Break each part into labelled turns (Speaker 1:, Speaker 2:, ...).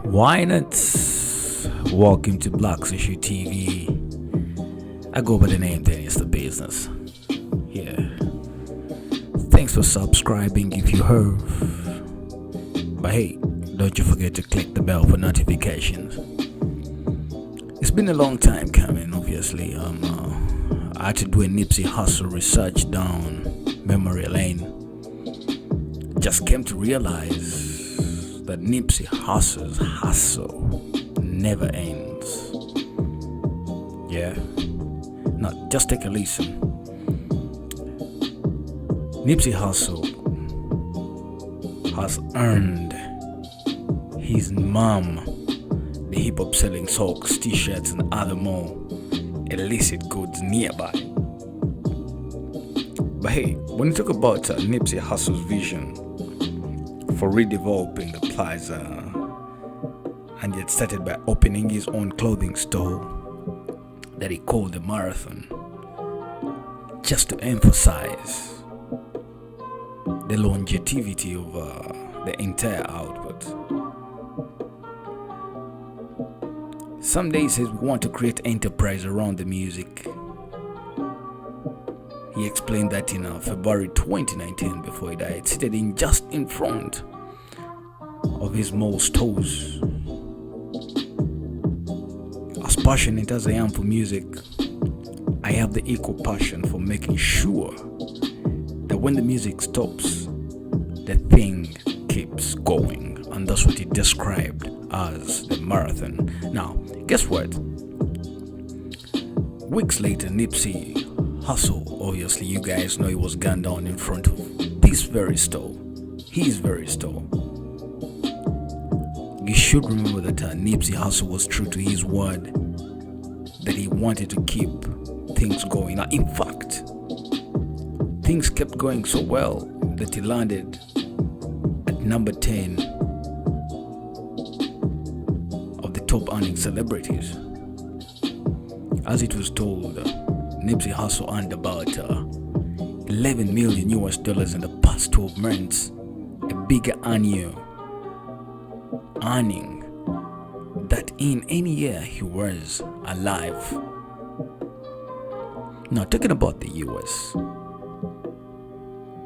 Speaker 1: Why not? Welcome to Black Social TV. I go by the name Dennis the Business. Yeah. Thanks for subscribing if you have. But hey, don't you forget to click the bell for notifications. It's been a long time coming, obviously. I had to do a Nipsey Hussle research down memory lane. Just came to realize that Nipsey Hussle's hustle never ends. Yeah. Now, just take a listen. Nipsey Hussle has earned his mom the hip-hop selling socks, t-shirts, and other more illicit goods nearby. But hey, when you talk about Nipsey Hussle's vision for redeveloping the plaza, and yet started by opening his own clothing store that he called the Marathon, just to emphasize the longevity of the entire output. Some days he says we want to create enterprise around the music. He explained that in February 2019 before he died, seated just in front of his mall stores. As passionate as I am for music, I have the equal passion for making sure that when the music stops, the thing keeps going. And that's what he described as the marathon. Now, guess what? Weeks later, Nipsey Hussle, obviously you guys know he was gunned down in front of this very store. His very store. You should remember that Nipsey Hussle was true to his word that he wanted to keep things going. Now, in fact, things kept going so well that he landed at number 10 of the top earning celebrities. As it was told, Nipsey Hussle earned about $11 million in the past 12 months, a bigger annual earning that in any year he was alive. Now, talking about the US,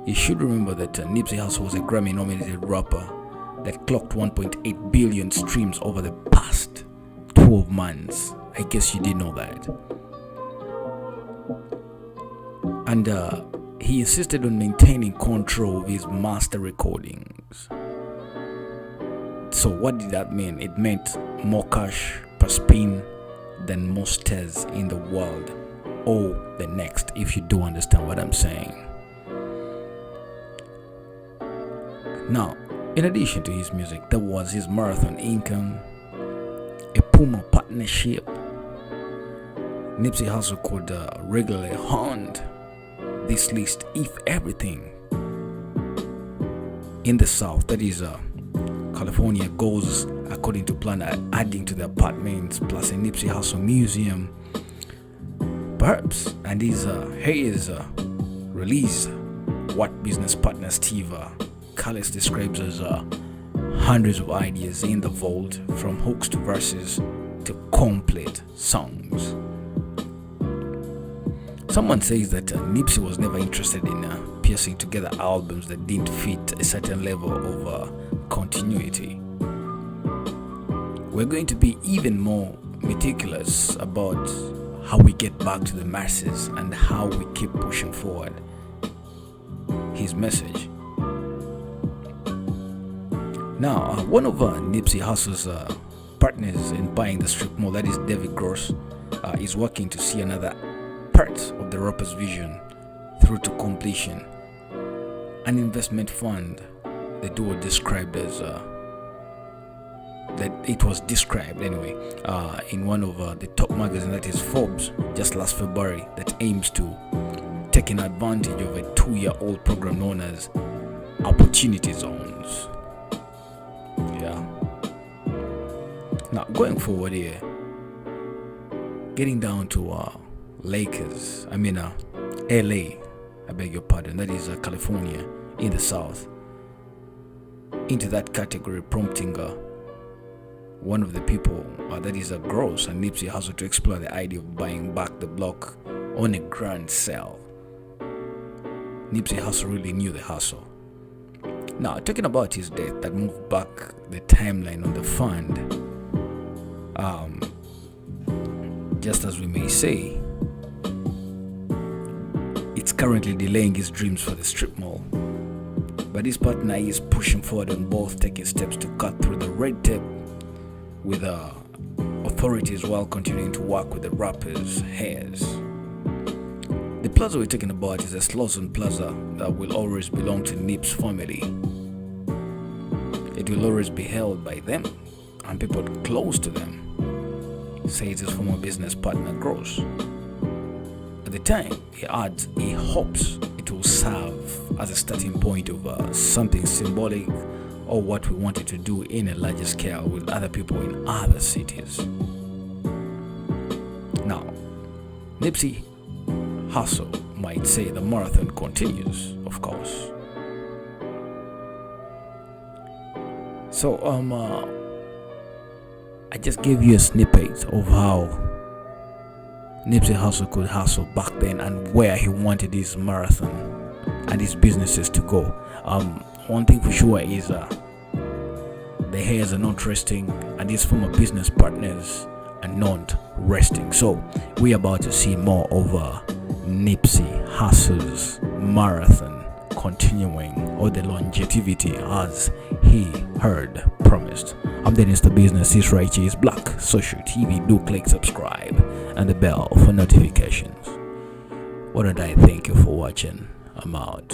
Speaker 1: you should remember that Nipsey Hussle was a Grammy-nominated rapper that clocked 1.8 billion streams over the past 12 months. I guess you didn't know that. And he insisted on maintaining control of his master recordings. So what did that mean? It meant more cash per spin than most tests in the world, or the next, if you do understand what I'm saying. Now, in addition to his music, there was his marathon income, a Puma partnership. Nipsey Hussle could regularly haunt this list if everything in the South, that is California, goes according to plan, adding to the apartments plus a Nipsey Hussle museum, perhaps. And his release, what business partner Steve Callis describes as hundreds of ideas in the vault, from hooks to verses to complete songs. Someone says that Nipsey was never interested in piecing together albums that didn't fit a certain level of continuity. We're going to be even more meticulous about how we get back to the masses and how we keep pushing forward his message. Now, one of Nipsey Hussle's partners in buying the strip mall, that is David Gross, is working to see another part of the rapper's vision through to completion. An investment fund, the duo described as that it was described anyway in one of the top magazines, that is Forbes, just last February, that aims to take an advantage of a 2-year-old program known as Opportunity Zones. Yeah. Now, going forward here, getting down to Lakers, LA, I beg your pardon, that is California in the South, into that category, prompting one of the people that is a gross and Nipsey Hussle to explore the idea of buying back the block on a grand sale. Nipsey Hussle really knew the hustle. Now, talking about his death that moved back the timeline on the fund, just as we may say, it's currently delaying his dreams for the strip mall. But his partner is pushing forward on both, taking steps to cut through the red tape with authorities while continuing to work with the rappers' heirs. The plaza we're talking about is a Slauson Plaza that will always belong to Nip's family. It will always be held by them and people close to them, says his former business partner Gross. At the time, he adds he hopes it will serve as a starting point of something symbolic or what we wanted to do in a larger scale with other people in other cities. Now, Nipsey Hussle might say the marathon continues, of course. So, I just gave you a snippet of how Nipsey Hussle could hustle back then and where he wanted his marathon and his businesses to go. One thing for sure is the heirs are not resting and his former business partners are not resting. So we're about to see more of Nipsey Hussle's marathon continuing, or the longevity as he heard promised. I'm Dennis the Business. This right here is Black Social TV. Do click subscribe and the bell for notifications. What did I thank you for watching? I'm out.